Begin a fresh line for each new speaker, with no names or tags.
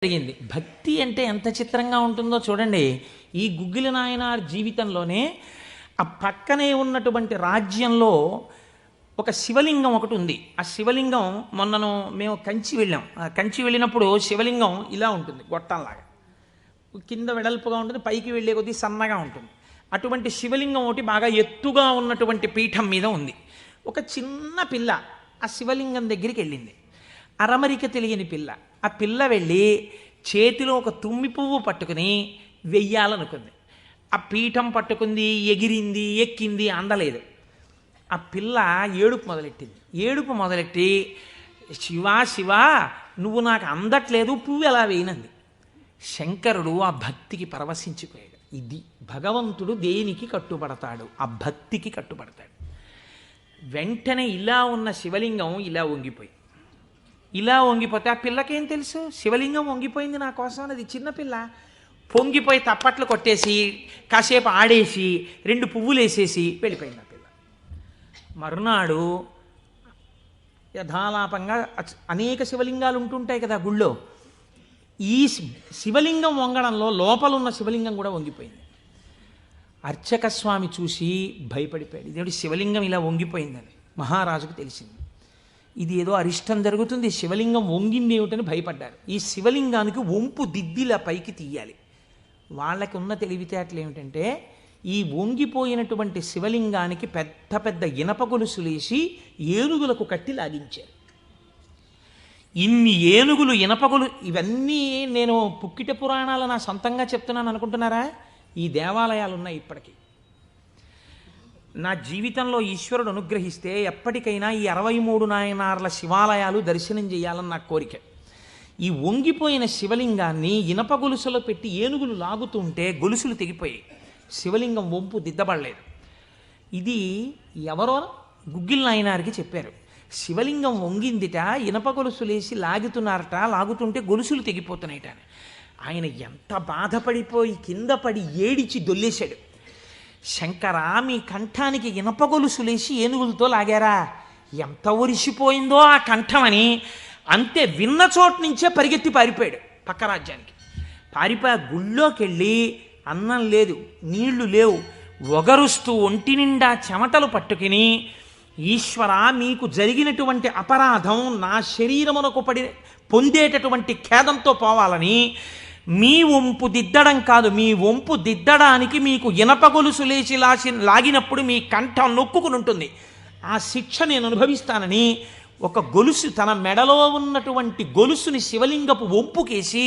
జరిగింది. భక్తి అంటే ఎంత చిత్రంగా ఉంటుందో చూడండి. ఈ గుగ్గిలి నాయనార్ జీవితంలోనే ఆ పక్కనే ఉన్నటువంటి రాజ్యంలో ఒక శివలింగం ఒకటి ఉంది. ఆ శివలింగం మొన్నను మేము కంచి వెళ్ళాం. ఆ కంచి వెళ్ళినప్పుడు శివలింగం ఇలా ఉంటుంది, గొట్టంలాగా కింద వెడల్పుగా ఉంటుంది, పైకి వెళ్ళే కొద్దీ సన్నగా ఉంటుంది. అటువంటి శివలింగం ఒకటి బాగా ఎత్తుగా ఉన్నటువంటి పీఠం మీద ఉంది. ఒక చిన్న పిల్ల ఆ శివలింగం దగ్గరికి వెళ్ళింది. అరమరిక తెలియని పిల్ల. ఆ పిల్ల వెళ్ళి చేతిలో ఒక తుమ్మి పువ్వు పట్టుకుని వెయ్యాలనుకుంది. ఆ పీఠం పట్టుకుంది, ఎగిరింది, ఎక్కింది, అందలేదు. ఆ పిల్ల ఏడుపు మొదలెట్టి శివా శివా నువ్వు నాకు అందట్లేదు, పువ్వు ఎలా వేయనంది. శంకరుడు ఆ భక్తికి పరవశించిపోయాడు. ఇది భగవంతుడు దేనికి కట్టుబడతాడు? ఆ భక్తికి కట్టుబడతాడు. వెంటనే ఇలా ఉన్న శివలింగం ఇలా వంగిపోతే ఆ పిల్లకేం తెలుసు? శివలింగం వంగిపోయింది నా కోసం అది. చిన్నపిల్ల పొంగిపోయి తప్పట్లు కొట్టేసి కాసేపు ఆడేసి 2 పువ్వులు వేసేసి వెళ్ళిపోయింది ఆ పిల్ల. మరునాడు యథాలాపంగా అనేక శివలింగాలు ఉంటుంటాయి కదా గుళ్ళో. ఈ శివలింగం వంగడంలో లోపల ఉన్న శివలింగం కూడా వంగిపోయింది. అర్చక స్వామి చూసి భయపడిపోయాడు. ఇదేంటి శివలింగం ఇలా వంగిపోయిందని మహారాజుకు తెలిసింది. ఇది ఏదో అరిష్టం జరుగుతుంది, శివలింగం వంగింది ఏమిటని భయపడ్డారు. ఈ శివలింగానికి వంపు దిద్దిలా పైకి తీయాలి. వాళ్ళకి ఉన్న తెలివితేటలు ఏమిటంటే ఈ వంగిపోయినటువంటి శివలింగానికి పెద్ద పెద్ద ఇనప గొలుసులేసి ఏనుగులకు కట్టి లాగించారు. ఇన్ని ఏనుగులు, ఇనపగొలు, ఇవన్నీ నేను పుక్కిట పురాణాలు నా సొంతంగా చెప్తున్నాను అనుకుంటున్నారా? ఈ దేవాలయాలు ఉన్నాయి ఇప్పటికీ. నా జీవితంలో ఈశ్వరుడు అనుగ్రహిస్తే ఎప్పటికైనా ఈ 63 నాయనార్ల శివాలయాలు దర్శనం చేయాలని నా కోరిక. ఈ వంగిపోయిన శివలింగాన్ని ఇనప గొలుసులో పెట్టి ఏనుగులు లాగుతుంటే గొలుసులు తెగిపోయాయి. శివలింగం వంపు దిద్దబడలేదు. ఇది ఎవరో గుగ్గిలి నాయనారికి చెప్పారు. శివలింగం వంగిందిట, ఇనప గొలుసులేసి లాగుతున్నారట, లాగుతుంటే గొలుసులు తెగిపోతున్నాయిట. ఆయన ఎంత బాధపడిపోయి కింద పడి ఏడిచి దొల్లేశాడు. శంకరా, మీ కంఠానికి ఇనప గొలుసులేసి ఏనుగులతో లాగారా? ఎంత ఒరిసిపోయిందో ఆ కంఠమని. అంతే, విన్న చోటు నుంచే పరిగెత్తి పారిపోయాడు పక్క రాజ్యానికి. పారిపోయి గుళ్ళోకి వెళ్ళి అన్నం లేదు, నీళ్లు లేవు, ఒగరుస్తూ ఒంటి నిండా చెమటలు పట్టుకుని, ఈశ్వర మీకు జరిగినటువంటి అపరాధం నా శరీరమునకు పొందేటటువంటి ఖేదంతో పోవాలని మీ వంపు దిద్దడం కాదు, మీ వంపు దిద్దడానికి మీకు ఇనప గొలుసు లేచి లాగినప్పుడు మీ కంఠం నొక్కుకుని ఉంటుంది, ఆ శిక్ష నేను అనుభవిస్తానని ఒక గొలుసు, తన మెడలో ఉన్నటువంటి గొలుసుని శివలింగపు వంపుకేసి